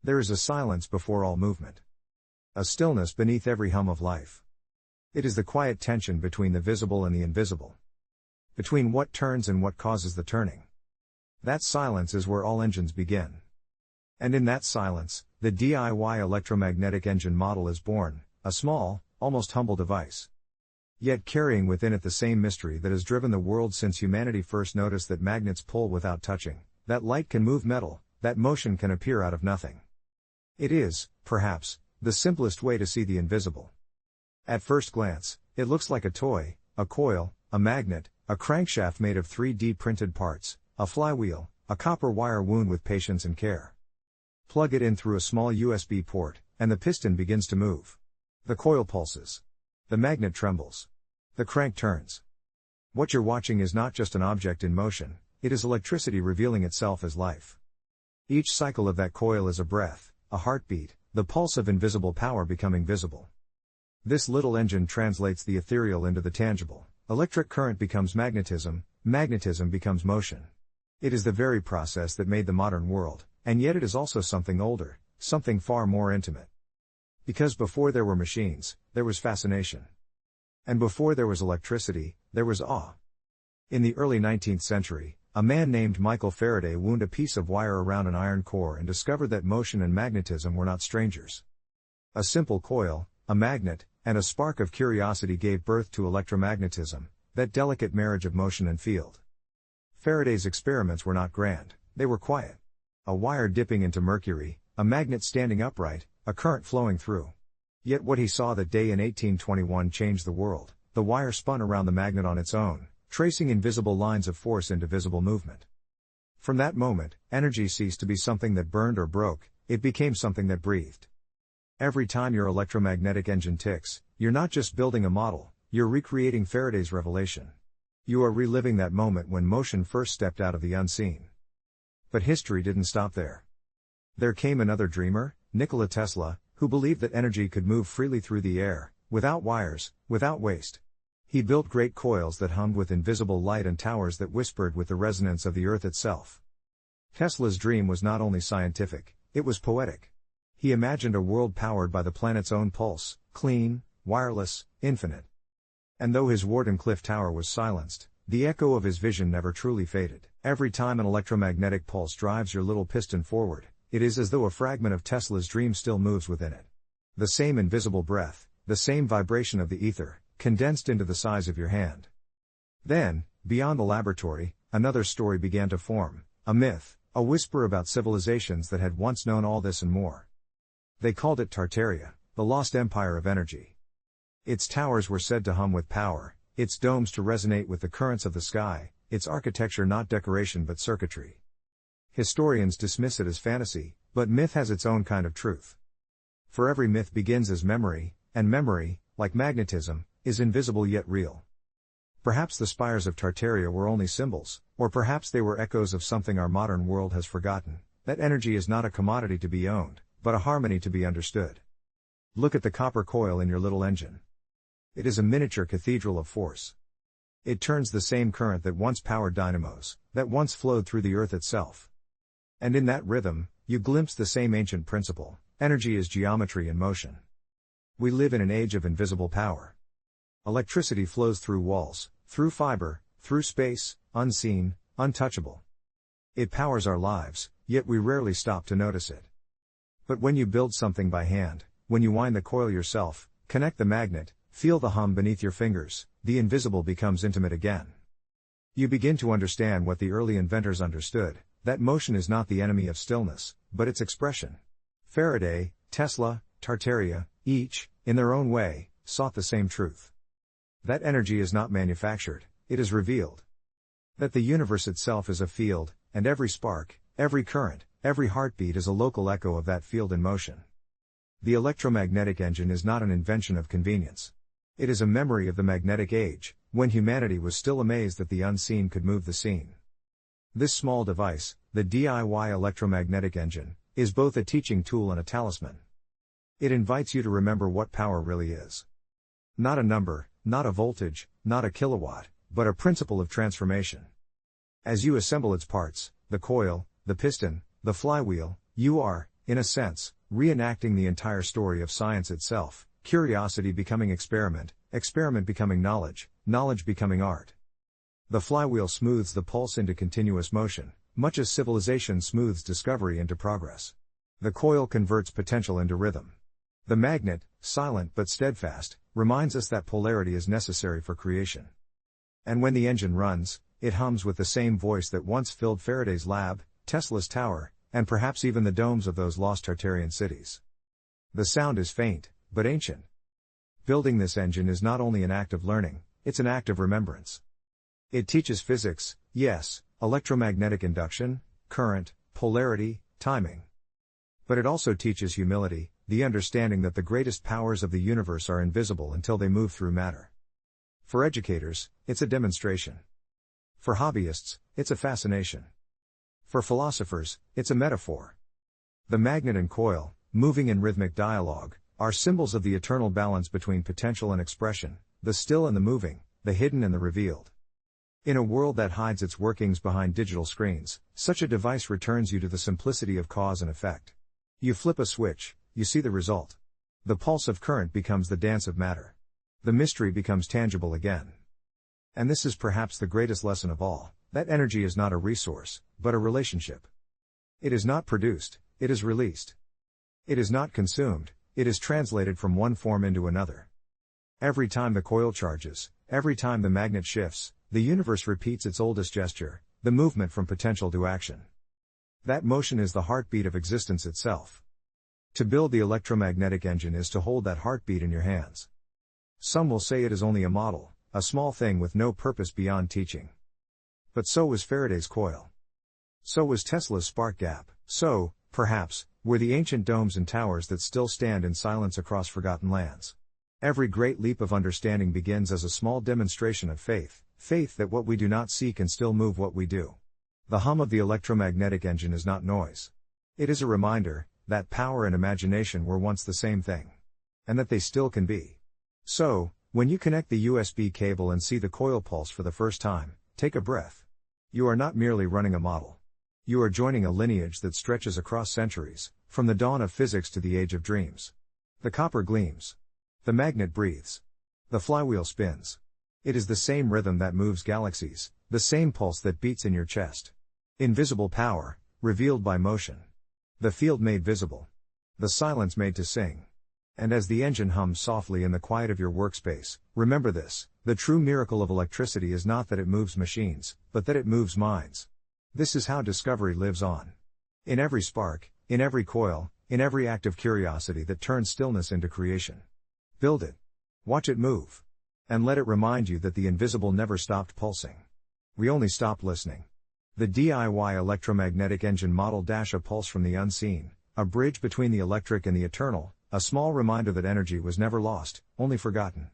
There is a silence before all movement. A stillness beneath every hum of life. It is the quiet tension between the visible and the invisible. Between what turns and what causes the turning. That silence is where all engines begin. And in that silence, the DIY electromagnetic engine model is born, a small, almost humble device. Yet carrying within it the same mystery that has driven the world since humanity first noticed that magnets pull without touching, that light can move metal, that motion can appear out of nothing. It is, perhaps, the simplest way to see the invisible. At first glance, it looks like a toy, a coil, a magnet, a crankshaft made of 3D printed parts, a flywheel, a copper wire wound with patience and care. Plug it in through a small USB port, and the piston begins to move. The coil pulses. The magnet trembles. The crank turns. What you're watching is not just an object in motion, it is electricity revealing itself as life. Each cycle of that coil is a breath, a heartbeat, the pulse of invisible power becoming visible. This little engine translates the ethereal into the tangible. Electric current becomes magnetism, magnetism becomes motion. It is the very process that made the modern world, and yet it is also something older, something far more intimate. Because before there were machines, there was fascination. And before there was electricity, there was awe. In the early 19th century, a man named Michael Faraday wound a piece of wire around an iron core and discovered that motion and magnetism were not strangers. A simple coil, a magnet, and a spark of curiosity gave birth to electromagnetism, that delicate marriage of motion and field. Faraday's experiments were not grand, they were quiet. A wire dipping into mercury, a magnet standing upright, a current flowing through. Yet what he saw that day in 1821 changed the world. The wire spun around the magnet on its own, tracing invisible lines of force into visible movement. From that moment, energy ceased to be something that burned or broke, it became something that breathed. Every time your electromagnetic engine ticks, you're not just building a model, you're recreating Faraday's revelation. You are reliving that moment when motion first stepped out of the unseen. But history didn't stop there. There came another dreamer, Nikola Tesla, who believed that energy could move freely through the air, without wires, without waste. He built great coils that hummed with invisible light and towers that whispered with the resonance of the earth itself. Tesla's dream was not only scientific, it was poetic. He imagined a world powered by the planet's own pulse, clean, wireless, infinite. And though his Wardenclyffe Tower was silenced, the echo of his vision never truly faded. Every time an electromagnetic pulse drives your little piston forward, it is as though a fragment of Tesla's dream still moves within it. The same invisible breath, the same vibration of the ether, condensed into the size of your hand. Then, beyond the laboratory, another story began to form, a myth, a whisper about civilizations that had once known all this and more. They called it Tartaria, the lost empire of energy. Its towers were said to hum with power, its domes to resonate with the currents of the sky, its architecture not decoration but circuitry. Historians dismiss it as fantasy, but myth has its own kind of truth. For every myth begins as memory, and memory, like magnetism, is invisible yet real. Perhaps the spires of Tartaria were only symbols, or perhaps they were echoes of something our modern world has forgotten, that energy is not a commodity to be owned, but a harmony to be understood. Look at the copper coil in your little engine. It is a miniature cathedral of force. It turns the same current that once powered dynamos, that once flowed through the earth itself. And in that rhythm, you glimpse the same ancient principle: energy is geometry in motion. We live in an age of invisible power. Electricity flows through walls, through fiber, through space, unseen, untouchable. It powers our lives, yet we rarely stop to notice it. But when you build something by hand, when you wind the coil yourself, connect the magnet, feel the hum beneath your fingers, the invisible becomes intimate again. You begin to understand what the early inventors understood, that motion is not the enemy of stillness, but its expression. Faraday, Tesla, Tartaria, each, in their own way, sought the same truth. That energy is not manufactured, it is revealed. That the universe itself is a field, and every spark, every current, every heartbeat is a local echo of that field in motion. The electromagnetic engine is not an invention of convenience. It is a memory of the magnetic age, when humanity was still amazed that the unseen could move the seen. This small device, the DIY electromagnetic engine, is both a teaching tool and a talisman. It invites you to remember what power really is. Not a number, not a voltage, not a kilowatt, but a principle of transformation. As you assemble its parts, the coil, the piston, the flywheel, you are, in a sense, reenacting the entire story of science itself, curiosity becoming experiment, experiment becoming knowledge, knowledge becoming art. The flywheel smooths the pulse into continuous motion, much as civilization smooths discovery into progress. The coil converts potential into rhythm. The magnet, silent but steadfast, reminds us that polarity is necessary for creation. And when the engine runs, it hums with the same voice that once filled Faraday's lab, Tesla's tower, and perhaps even the domes of those lost Tartarian cities. The sound is faint, but ancient. Building this engine is not only an act of learning, it's an act of remembrance. It teaches physics, yes, electromagnetic induction, current, polarity, timing. But it also teaches humility, the understanding that the greatest powers of the universe are invisible until they move through matter. For educators, it's a demonstration. For hobbyists, it's a fascination. For philosophers, it's a metaphor. The magnet and coil, moving in rhythmic dialogue, are symbols of the eternal balance between potential and expression, the still and the moving, the hidden and the revealed. In a world that hides its workings behind digital screens, such a device returns you to the simplicity of cause and effect. You flip a switch, you see the result. The pulse of current becomes the dance of matter. The mystery becomes tangible again. And this is perhaps the greatest lesson of all, that energy is not a resource, but a relationship. It is not produced, it is released. It is not consumed, it is translated from one form into another. Every time the coil charges, every time the magnet shifts, the universe repeats its oldest gesture, the movement from potential to action. That motion is the heartbeat of existence itself. To build the electromagnetic engine is to hold that heartbeat in your hands. Some will say it is only a model, a small thing with no purpose beyond teaching. But so was Faraday's coil. So was Tesla's spark gap. So, perhaps, were the ancient domes and towers that still stand in silence across forgotten lands. Every great leap of understanding begins as a small demonstration of faith, faith that what we do not see can still move what we do. The hum of the electromagnetic engine is not noise. It is a reminder that power and imagination were once the same thing. And that they still can be. So, when you connect the USB cable and see the coil pulse for the first time, take a breath. You are not merely running a model. You are joining a lineage that stretches across centuries, from the dawn of physics to the age of dreams. The copper gleams. The magnet breathes. The flywheel spins. It is the same rhythm that moves galaxies, the same pulse that beats in your chest. Invisible power, revealed by motion. The field made visible. The silence made to sing. And as the engine hums softly in the quiet of your workspace, remember this: the true miracle of electricity is not that it moves machines, but that it moves minds. This is how discovery lives on. In every spark, in every coil, in every act of curiosity that turns stillness into creation. Build it. Watch it move. And let it remind you that the invisible never stopped pulsing. We only stopped listening. The DIY Electromagnetic Engine Model - a pulse from the unseen, a bridge between the electric and the eternal, a small reminder that energy was never lost, only forgotten.